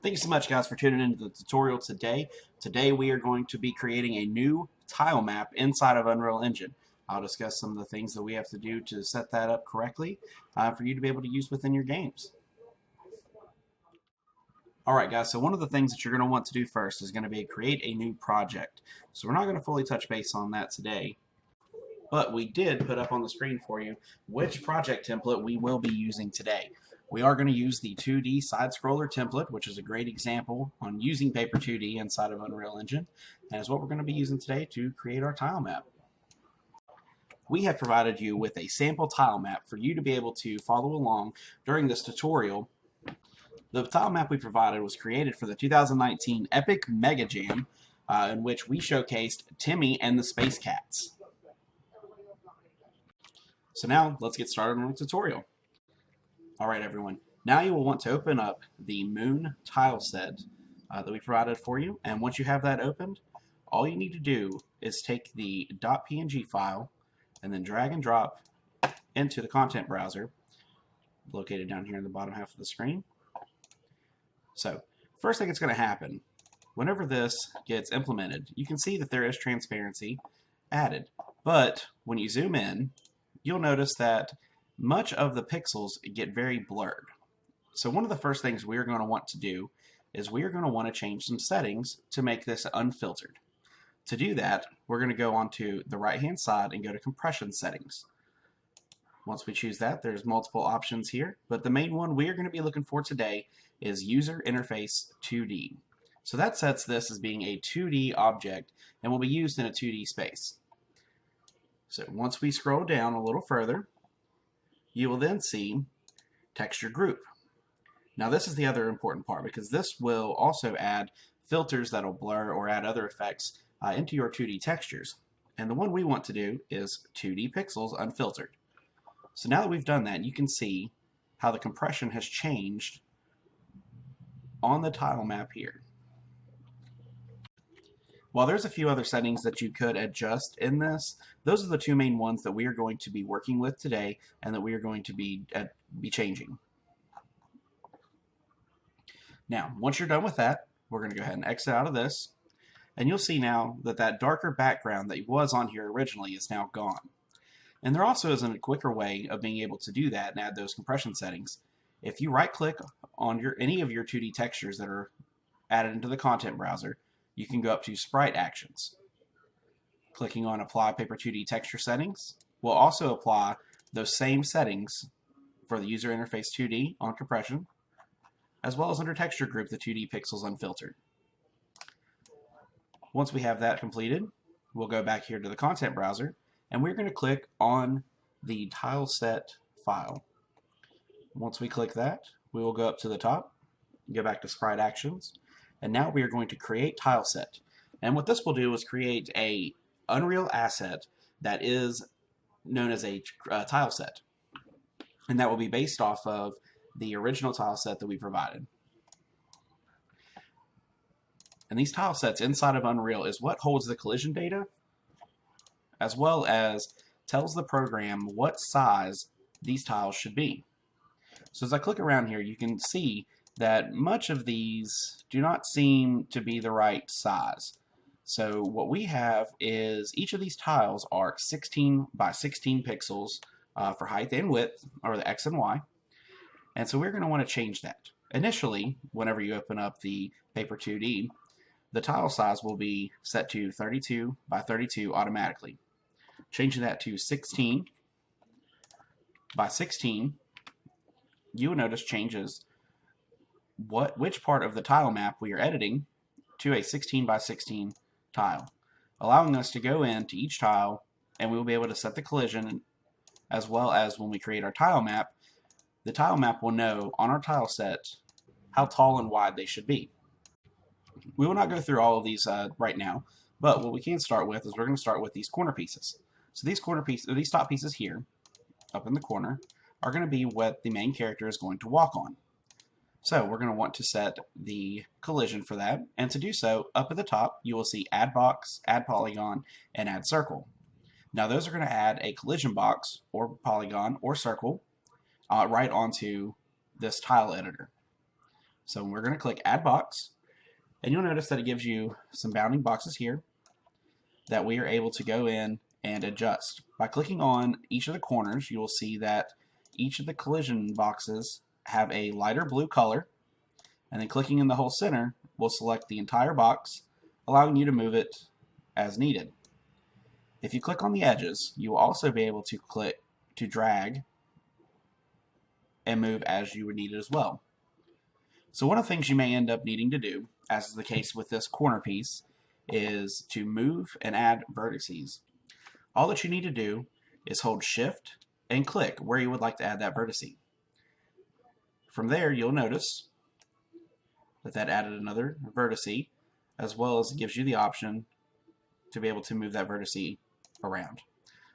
Thank you so much, guys, for tuning into the tutorial today. Today we are going to be creating a new tile map inside of Unreal Engine. I'll discuss some of the things that we have to do to set that up correctly for you to be able to use within your games. Alright guys, so one of the things that you're going to want to do first is going to be create a new project. So we're not going to fully touch base on that today, but we did put up on the screen for you which project template we will be using today. We are going to use the 2D side scroller template, which is a great example on using Paper2d inside of Unreal Engine, and is what we're going to be using today to create our tile map. We have provided you with a sample tile map for you to be able to follow along during this tutorial. The tile map we provided was created for the 2019 Epic Mega Jam, in which we showcased Timmy and the Space Cats. So now let's get started on the tutorial. Alright everyone, now you will want to open up the Moon tile set that we provided for you, and once you have that opened, all you need to do is take the .png file and then drag and drop into the content browser located down here in the bottom half of the screen. So first thing that's going to happen, whenever this gets implemented, you can see that there is transparency added, but when you zoom in, you'll notice that much of the pixels get very blurred. So one of the first things we're going to want to do is we're going to want to change some settings to make this unfiltered. To do that, we're going to go onto the right hand side and go to compression settings. Once we choose that, there's multiple options here, but the main one we're going to be looking for today is user interface 2D. So that sets this as being a 2D object and will be used in a 2D space. So once we scroll down a little further, you will then see texture group. Now this is the other important part, because this will also add filters that'll blur or add other effects into your 2D textures. And the one we want to do is 2D pixels unfiltered. So now that we've done that, you can see how the compression has changed on the tile map here. While there's a few other settings that you could adjust in this, those are the two main ones that we are going to be working with today and that we are going to be changing. Now, once you're done with that, we're going to go ahead and exit out of this, and you'll see now that that darker background that was on here originally is now gone. And there also is a quicker way of being able to do that and add those compression settings. If you right-click on any of your 2D textures that are added into the content browser, you can go up to Sprite Actions. Clicking on Apply Paper2d Texture Settings will also apply those same settings for the User Interface 2D on compression, as well as under Texture Group, the 2D pixels unfiltered. Once we have that completed, we'll go back here to the content browser, and we're going to click on the tile set file. Once we click that, we will go up to the top, go back to Sprite Actions, and now we are going to create tile set. And what this will do is create a Unreal asset that is known as a tile set. And that will be based off of the original tile set that we provided. And these tile sets inside of Unreal is what holds the collision data, as well as tells the program what size these tiles should be. So as I click around here, you can see that much of these do not seem to be the right size. So what we have is each of these tiles are 16 by 16 pixels for height and width, or the X and Y. And so we're going to want to change that. Initially, whenever you open up the Paper2d, the tile size will be set to 32 by 32 automatically. Changing that to 16 by 16, you will notice changes which part of the tile map we are editing to a 16 by 16 tile, allowing us to go into each tile, and we will be able to set the collision, as well as when we create our tile map, the tile map will know on our tile set how tall and wide they should be. We will not go through all of these right now, but what we can start with is we're going to start with these corner pieces. So these top pieces here, up in the corner, are going to be what the main character is going to walk on. So we're going to want to set the collision for that, and to do so, up at the top you will see Add Box, Add Polygon, and Add Circle. Now those are going to add a collision box, or polygon, or circle right onto this tile editor. So we're going to click Add Box, and you'll notice that it gives you some bounding boxes here that we are able to go in and adjust. By clicking on each of the corners, you will see that each of the collision boxes have a lighter blue color, and then clicking in the whole center will select the entire box, allowing you to move it as needed. If you click on the edges, you will also be able to click to drag and move as you would need it as well. So one of the things you may end up needing to do, as is the case with this corner piece, is to move and add vertices. All that you need to do is hold Shift and click where you would like to add that vertice. From there, you'll notice that added another vertice, as well as it gives you the option to be able to move that vertice around.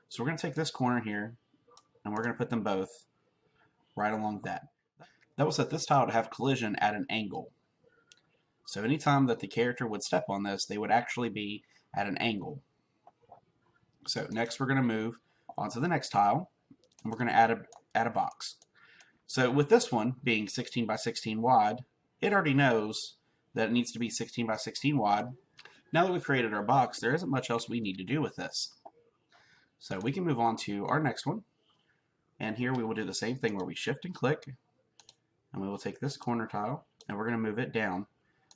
So we're going to take this corner here, and we're going to put them both right along that. That will set this tile to have collision at an angle. So anytime that the character would step on this, they would actually be at an angle. So next we're going to move on to the next tile, and we're going to add a box. So with this one being 16 by 16 wide, it already knows that it needs to be 16 by 16 wide. Now that we've created our box, there isn't much else we need to do with this. So we can move on to our next one, and here we will do the same thing where we shift and click, and we will take this corner tile and we're going to move it down.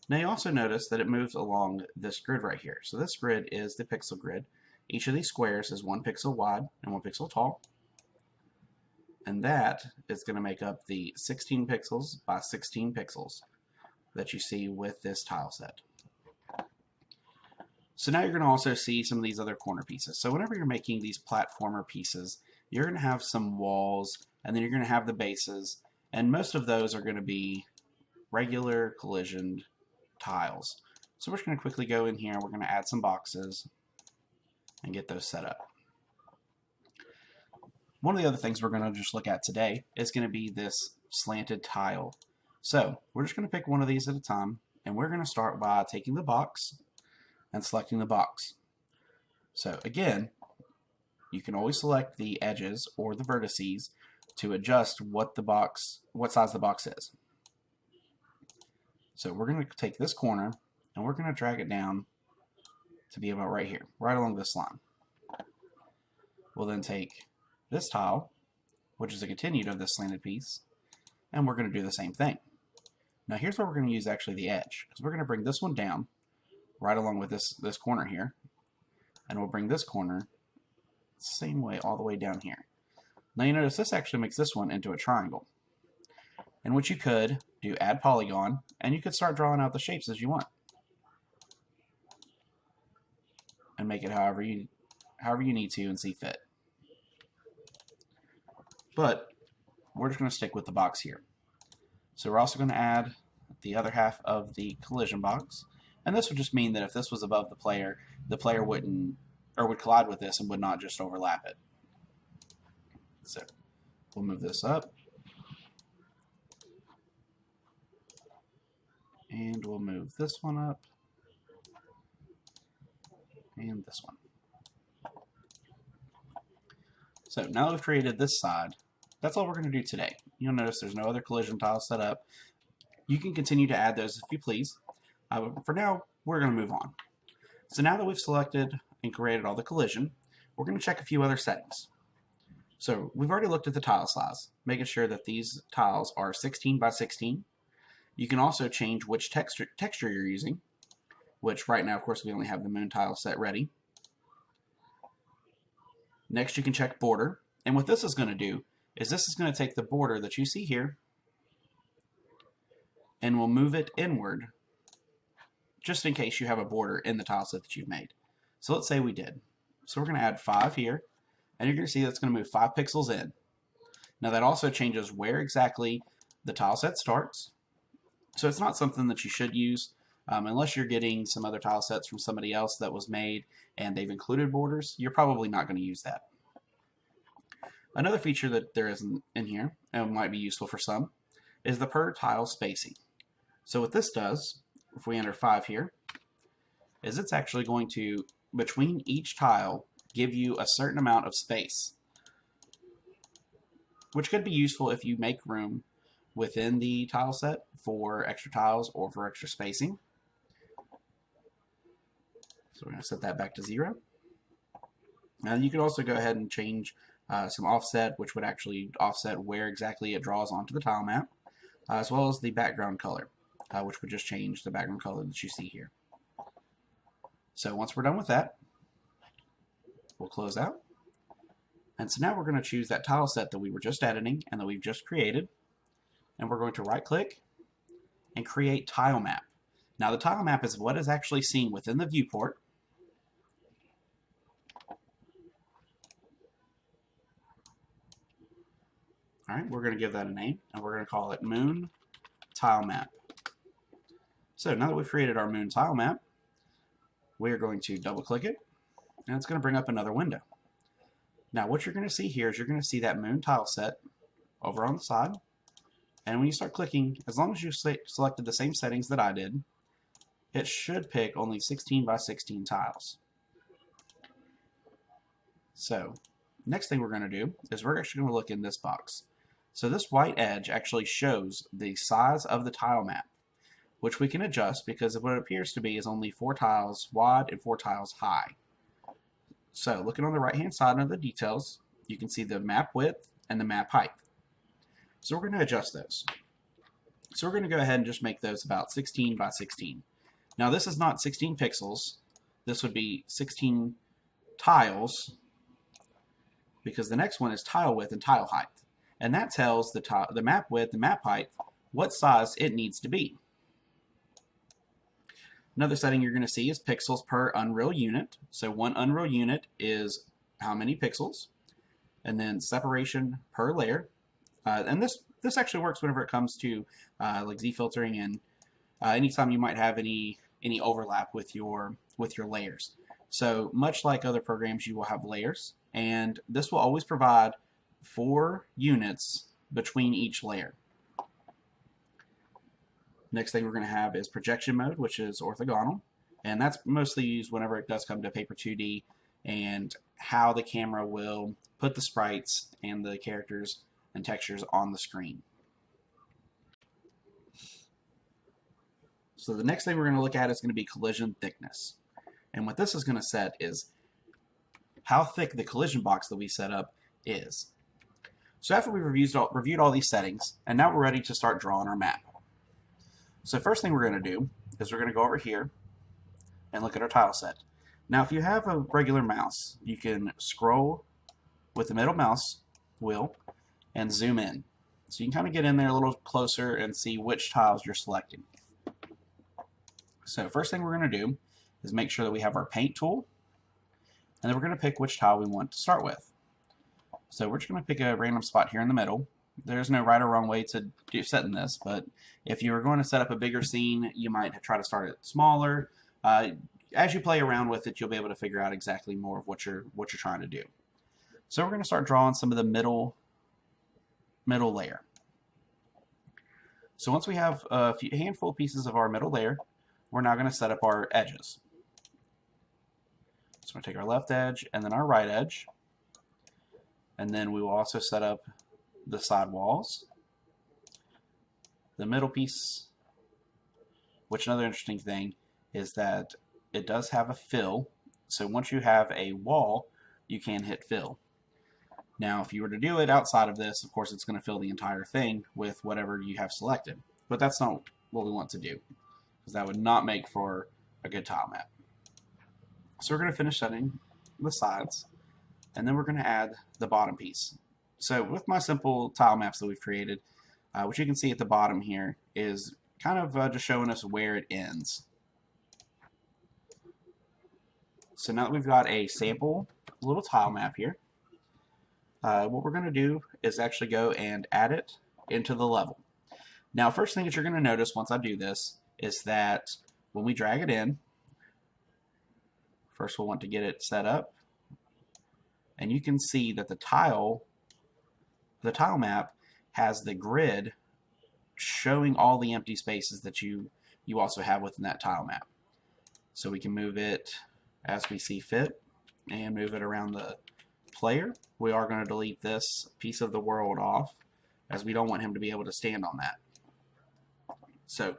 Now you also notice that it moves along this grid right here. So this grid is the pixel grid. Each of these squares is 1 pixel wide and 1 pixel tall, and that is going to make up the 16 pixels by 16 pixels that you see with this tile set. So now you're going to also see some of these other corner pieces. So whenever you're making these platformer pieces, you're going to have some walls, and then you're going to have the bases, and most of those are going to be regular collisioned tiles. So we're just going to quickly go in here, we're going to add some boxes and get those set up. One of the other things we're going to just look at today is going to be this slanted tile. So we're just going to pick one of these at a time, and we're going to start by taking the box and selecting the box. So again, you can always select the edges or the vertices to adjust what size the box is. So we're going to take this corner and we're going to drag it down to be about right here, right along this line. We'll then take this tile, which is a continued of this slanted piece, and we're going to do the same thing. Now here's where we're going to use actually the edge, because we're going to bring this one down right along with this corner here, and we'll bring this corner same way all the way down here. Now you notice this actually makes this one into a triangle, in which you could do add polygon, and you could start drawing out the shapes as you want and make it however you need to and see fit. But we're just going to stick with the box here. So we're also going to add the other half of the collision box, and this would just mean that if this was above the player wouldn't, or would collide with this and would not just overlap it. So we'll move this up, and we'll move this one up, and this one. So now that we've created this side, that's all we're going to do today. You'll notice there's no other collision tiles set up. You can continue to add those if you please. For now, we're going to move on. So now that we've selected and created all the collision, we're going to check a few other settings. So we've already looked at the tile size, making sure that these tiles are 16 by 16. You can also change which texture you're using, which right now, of course, we only have the moon tile set ready. Next, you can check border, and what this is going to do is this is going to take the border that you see here and we'll move it inward just in case you have a border in the tile set that you've made. So let's say we did. So we're going to add 5 here, and you're going to see that's going to move 5 pixels in. Now that also changes where exactly the tile set starts. So it's not something that you should use unless you're getting some other tile sets from somebody else that was made and they've included borders. You're probably not going to use that. Another feature that there isn't in here, and might be useful for some, is the per tile spacing. So what this does, if we enter 5 here, is it's actually going to, between each tile, give you a certain amount of space, which could be useful if you make room within the tile set for extra tiles or for extra spacing. So we're going to set that back to 0. And you can also go ahead and change some offset, which would actually offset where exactly it draws onto the tile map, as well as the background color, which would just change the background color that you see here. So once we're done with that, we'll close out. And so now we're going to choose that tile set that we were just editing and that we've just created. And we're going to right click and create tile map. Now the tile map is what is actually seen within the viewport. All right, we're going to give that a name, and we're going to call it Moon Tile Map. So now that we've created our Moon Tile Map, we're going to double click it, and it's going to bring up another window. Now what you're going to see here is you're going to see that Moon tile set over on the side, and when you start clicking, as long as you selected the same settings that I did, it should pick only 16 by 16 tiles. So next thing we're going to do is we're actually going to look in this box. So this white edge actually shows the size of the tile map, which we can adjust because what it appears to be is only 4 tiles wide and 4 tiles high. So looking on the right hand side under the details, you can see the map width and the map height. So we're going to adjust those. So we're going to go ahead and just make those about 16 by 16. Now this is not 16 pixels. This would be 16 tiles, because the next one is tile width and tile height. And that tells the map width and map height what size it needs to be. Another setting you're going to see is pixels per Unreal unit. So one Unreal unit is how many pixels, and then separation per layer. And this actually works whenever it comes to like Z filtering and anytime you might have any overlap with your layers. So much like other programs, you will have layers, and this will always provide 4 units between each layer. Next thing we're going to have is projection mode, which is orthogonal, and that's mostly used whenever it does come to Paper2d and how the camera will put the sprites and the characters and textures on the screen. So the next thing we're going to look at is going to be collision thickness. And what this is going to set is how thick the collision box that we set up is. So after we've reviewed all these settings, and now we're ready to start drawing our map. So first thing we're going to do is we're going to go over here and look at our tile set. Now if you have a regular mouse, you can scroll with the middle mouse wheel and zoom in. So you can kind of get in there a little closer and see which tiles you're selecting. So first thing we're going to do is make sure that we have our paint tool, and then we're going to pick which tile we want to start with. So we're just going to pick a random spot here in the middle. There's no right or wrong way to do setting this, but if you were going to set up a bigger scene, you might try to start it smaller. As you play around with it, you'll be able to figure out exactly more of what you're trying to do. So we're going to start drawing some of the middle layer. So once we have a handful of pieces of our middle layer, we're now going to set up our edges. So we're going to take our left edge and then our right edge, and then we will also set up the side walls, the middle piece, which another interesting thing is that it does have a fill. So once you have a wall, you can hit fill. Now if you were to do it outside of this, of course it's going to fill the entire thing with whatever you have selected, but that's not what we want to do, because that would not make for a good tile map. So we're going to finish setting the sides, and then we're going to add the bottom piece. So with my simple tile maps that we've created, what you can see at the bottom here is kind of just showing us where it ends. So now that we've got a sample little tile map here, what we're going to do is actually go and add it into the level. Now first thing that you're going to notice once I do this is that when we drag it in, first we'll want to get it set up, and you can see that the tile map has the grid showing all the empty spaces that you also have within that tile map. So we can move it as we see fit and move it around the player. We are going to delete this piece of the world off as we don't want him to be able to stand on that. So,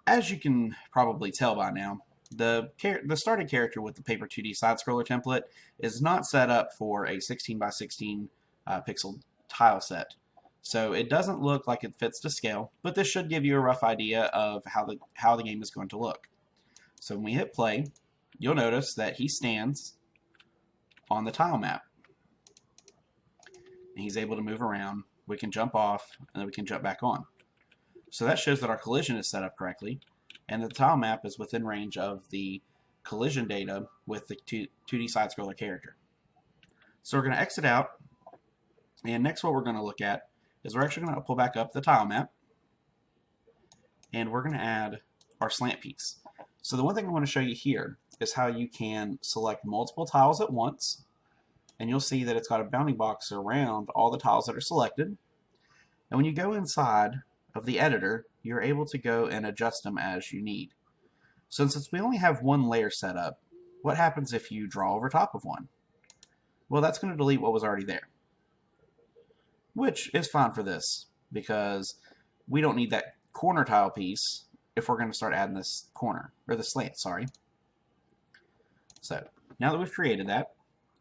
as you can probably tell by now, the starting character with the Paper2d side-scroller template is not set up for a 16 by 16 pixel tile set. So it doesn't look like it fits to scale, but this should give you a rough idea of how the game is going to look. So when we hit play, you'll notice that he stands on the tile map. And he's able to move around. We can jump off, and then we can jump back on. So that shows that our collision is set up correctly, and the tile map is within range of the collision data with the 2D side-scroller character. So we're going to exit out, and next what we're going to look at is we're actually going to pull back up the tile map, and we're going to add our slant piece. So the one thing I want to show you here is how you can select multiple tiles at once, and you'll see that it's got a bounding box around all the tiles that are selected. And when you go inside of the editor, you're able to go and adjust them as you need. So since we only have one layer set up, what happens if you draw over top of one? Well, that's going to delete what was already there, which is fine for this because we don't need that corner tile piece if we're going to start adding this corner, or the slant, sorry. So now that we've created that,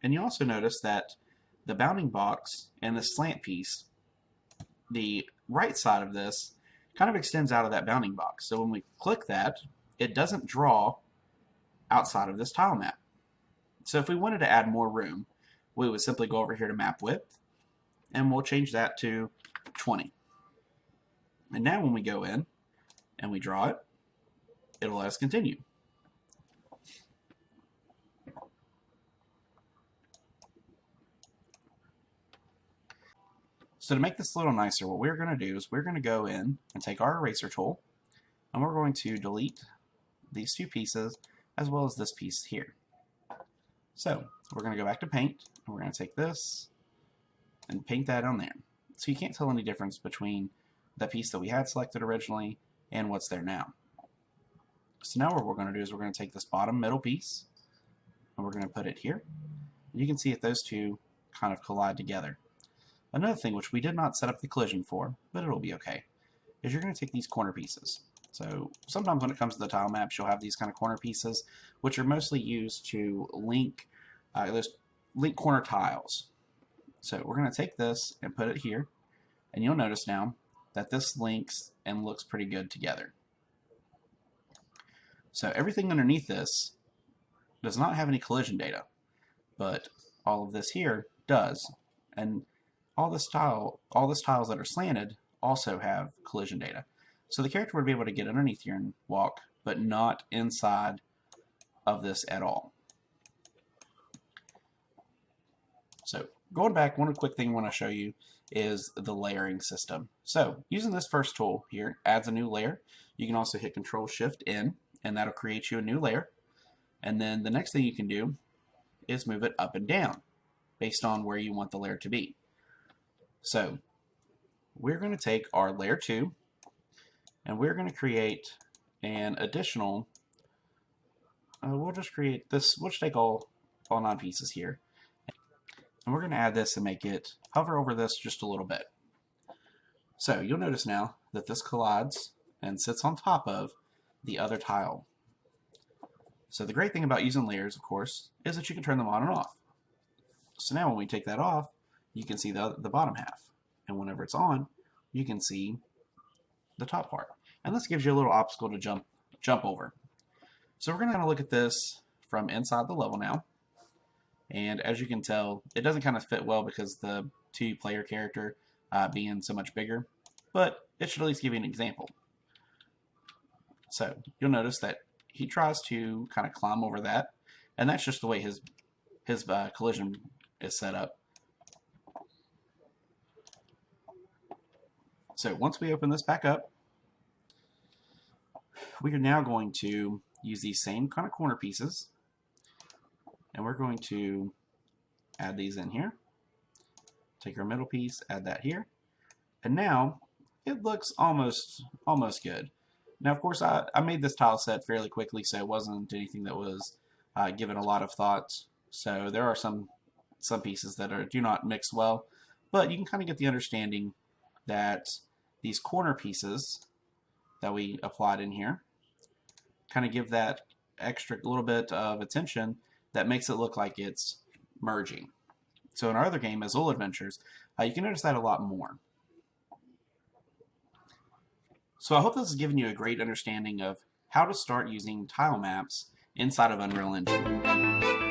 and you also notice that the bounding box and the slant piece, the right side of this kind of extends out of that bounding box. So when we click that, it doesn't draw outside of this tile map. So if we wanted to add more room, we would simply go over here to map width, and we'll change that to 20. And now when we go in and we draw it, it'll let us continue. So to make this a little nicer, what we're going to do is we're going to go in and take our eraser tool, and we're going to delete these two pieces as well as this piece here. So we're going to go back to paint, and we're going to take this and paint that on there. So you can't tell any difference between the piece that we had selected originally and what's there now. So now what we're going to do is we're going to take this bottom middle piece and we're going to put it here. And you can see that those two kind of collide together. Another thing which we did not set up the collision for, but it'll be okay, is you're going to take these corner pieces. So sometimes when it comes to the tile maps, you'll have these kind of corner pieces, which are mostly used to link corner tiles. So we're going to take this and put it here, and you'll notice now that this links and looks pretty good together. So everything underneath this does not have any collision data, but all of this here does. And all this tiles that are slanted also have collision data. So the character would be able to get underneath here and walk, but not inside of this at all. So going back, one quick thing I want to show you is the layering system. So using this first tool here adds a new layer. You can also hit Control-Shift-N, and that'll create you a new layer. And then the next thing you can do is move it up and down based on where you want the layer to be. So we're going to take our layer 2 and we're going to create an additional, we'll just take all 9 pieces here, and we're going to add this and make it hover over this just a little bit. So you'll notice now that this collides and sits on top of the other tile. So the great thing about using layers, of course, is that you can turn them on and off. So now when we take that off, you can see the bottom half. And whenever it's on, you can see the top part. And this gives you a little obstacle to jump over. So we're going to look at this from inside the level now. And as you can tell, it doesn't kind of fit well because the 2-player character being so much bigger. But it should at least give you an example. So you'll notice that he tries to kind of climb over that. And that's just the way his collision is set up. So once we open this back up, we are now going to use these same kind of corner pieces, and we're going to add these in here. Take our middle piece, add that here, and now it looks almost good. Now, of course, I made this tile set fairly quickly, so it wasn't anything that was given a lot of thought. So there are some pieces that do not mix well, but you can kind of get the understanding that these corner pieces that we applied in here kind of give that extra little bit of attention that makes it look like it's merging. So in our other game, Azul Adventures, you can notice that a lot more. So I hope this has given you a great understanding of how to start using tile maps inside of Unreal Engine.